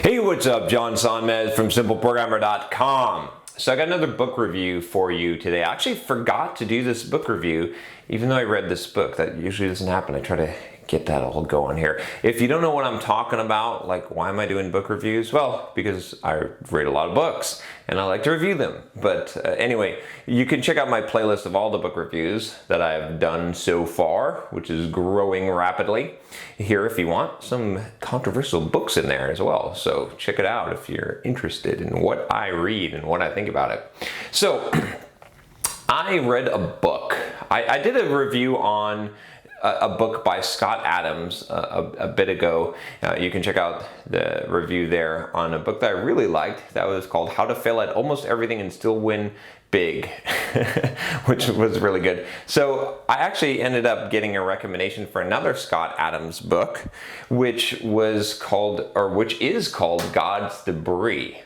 Hey, what's up? John Sonmez from simpleprogrammer.com. So I got another book review for you today. I actually forgot to do this book review, even though I read this book. That usually doesn't happen. I try to get that all going here. If you don't know what I'm talking about, like why am I doing book reviews? Well, because I read a lot of books and I like to review them. But anyway, you can check out my playlist of all the book reviews that I've done so far, which is growing rapidly here if you want some controversial books in there as well. So check it out if you're interested in what I read and what I think about it. So I read a book. I did a review on a book by Scott Adams a bit ago. You can check out the review there on a book that I really liked. That was called How to Fail at Almost Everything and Still Win Big, which was really good. So I actually ended up getting a recommendation for another Scott Adams book, which is called God's Debris,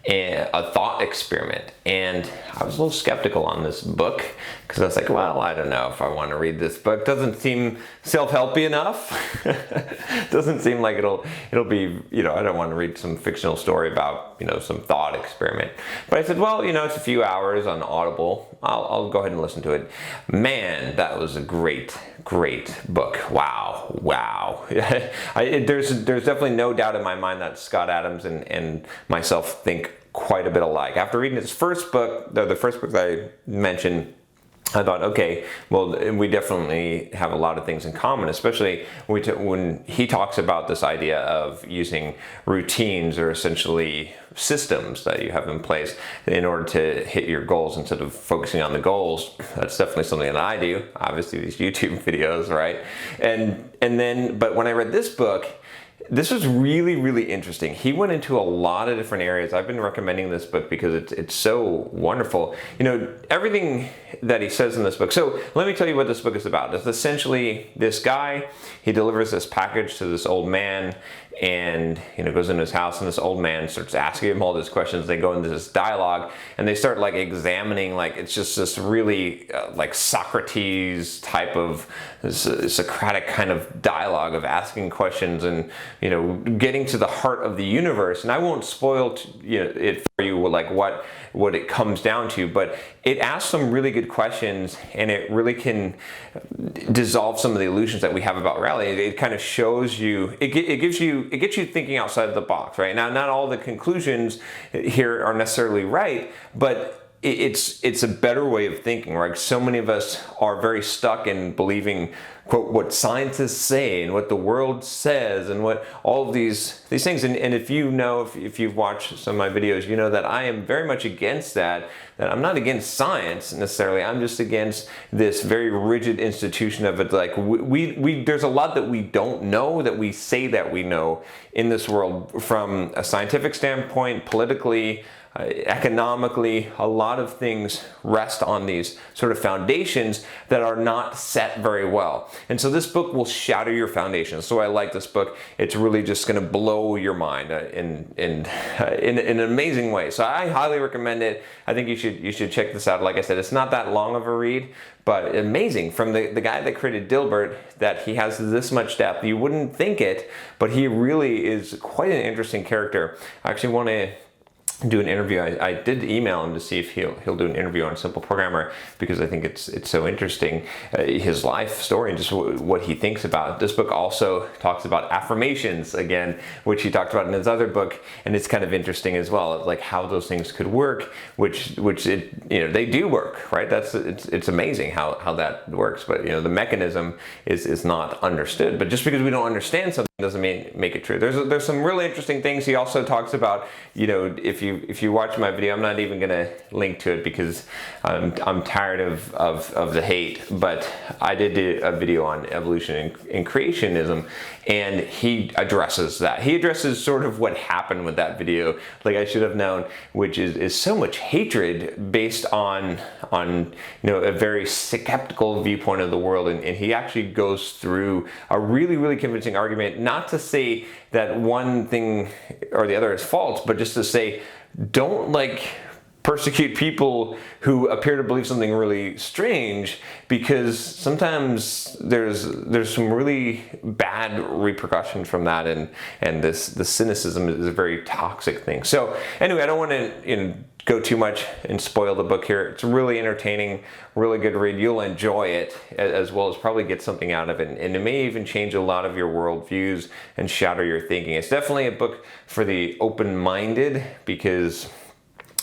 a thought experiment. And I was a little skeptical on this book because I was like, well, I don't know if I want to read this book. Doesn't seem self-helpy enough. Doesn't seem like it'll be, I don't want to read some fictional story about, some thought experiment. But I said, well, it's a few hours on Audible. I'll go ahead and listen to it. Man, that was a great book. Wow. There's definitely no doubt in my mind that Scott Adams and myself think quite a bit alike. After reading his first book, the first book that I mentioned, I thought, okay, well, we definitely have a lot of things in common, especially when he talks about this idea of using routines, or essentially systems that you have in place in order to hit your goals instead of focusing on the goals. That's definitely something that I do. Obviously, these YouTube videos, right? But when I read this book, this was really interesting. He went into a lot of different areas. I've been recommending this book because it's so wonderful. Everything that he says in this book. So let me tell you what this book is about. It's essentially this guy, he delivers this package to this old man, and goes into his house, and this old man starts asking him all these questions. They go into this dialogue and they start examining, it's just this really Socrates type of Socratic kind of dialogue of asking questions and getting to the heart of the universe. And I won't spoil it for you what it comes down to, but it asks some really good questions, and it really can dissolve some of the illusions that we have about reality. It kind of shows you, it gets you thinking outside of the box, right? Now, not all the conclusions here are necessarily right, but it's a better way of thinking, right? So many of us are very stuck in believing, quote, what scientists say and what the world says and what all of these things. And if you've watched some of my videos, you know that I am very much against that I'm not against science necessarily. I'm just against this very rigid institution of it. There's a lot that we don't know that we say that we know in this world, from a scientific standpoint, politically, economically. A lot of things rest on these sort of foundations that are not set very well. And so this book will shatter your foundations. So I like this book. It's really just going to blow your mind in an amazing way. So I highly recommend it. I think you should check this out. Like I said, it's not that long of a read, but amazing. From the guy that created Dilbert, that he has this much depth. You wouldn't think it, but he really is quite an interesting character. I actually want to do an interview. I did email him to see if he'll do an interview on Simple Programmer, because I think it's so interesting, his life story and just what he thinks about it. This book also talks about affirmations again, which he talked about in his other book, and it's kind of interesting as well, like how those things could work, which they do work, right? It's amazing how that works, but the mechanism is not understood. But just because we don't understand something doesn't make it true. There's some really interesting things. He also talks about, if you watch my video, I'm not even gonna link to it because I'm tired of the hate, but I did do a video on evolution and creationism, and he addresses that. He addresses sort of what happened with that video, like I should have known, which is so much hatred based on a very skeptical viewpoint of the world, and he actually goes through a really convincing argument, not to say that one thing or the other is false, but just to say, don't persecute people who appear to believe something really strange, because sometimes there's some really bad repercussions from that, and the cynicism is a very toxic thing. So anyway, I don't want to go too much and spoil the book here. It's really entertaining, really good read. You'll enjoy it, as well as probably get something out of it, and it may even change a lot of your worldviews and shatter your thinking. It's definitely a book for the open-minded, because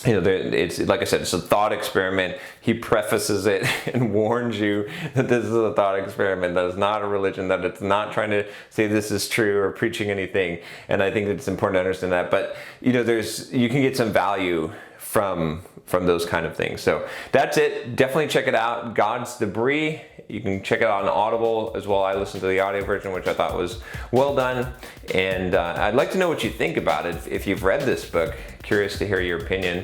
it's, like I said, it's a thought experiment. He prefaces it and warns you that this is a thought experiment, that it's not a religion, that it's not trying to say this is true or preaching anything. And I think it's important to understand that. But you can get some value from those kind of things. So that's it. Definitely check it out. God's Debris. You can check it out on Audible as well. I listened to the audio version, which I thought was well done. And I'd like to know what you think about it. If you've read this book, curious to hear your opinion,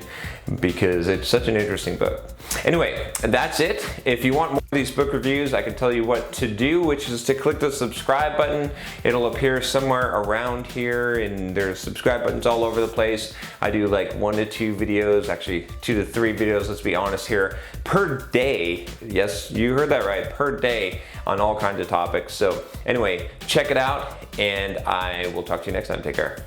because it's such an interesting book. Anyway, that's it. If you want more of these book reviews, I can tell you what to do, which is to click the subscribe button. It'll appear somewhere around here, and there's subscribe buttons all over the place. I do like 1 to 2 videos, actually 2 to 3 videos, let's be honest here, per day. Yes, you heard that right, per day, on all kinds of topics. So anyway, check it out, and I will talk to you next time. Take care.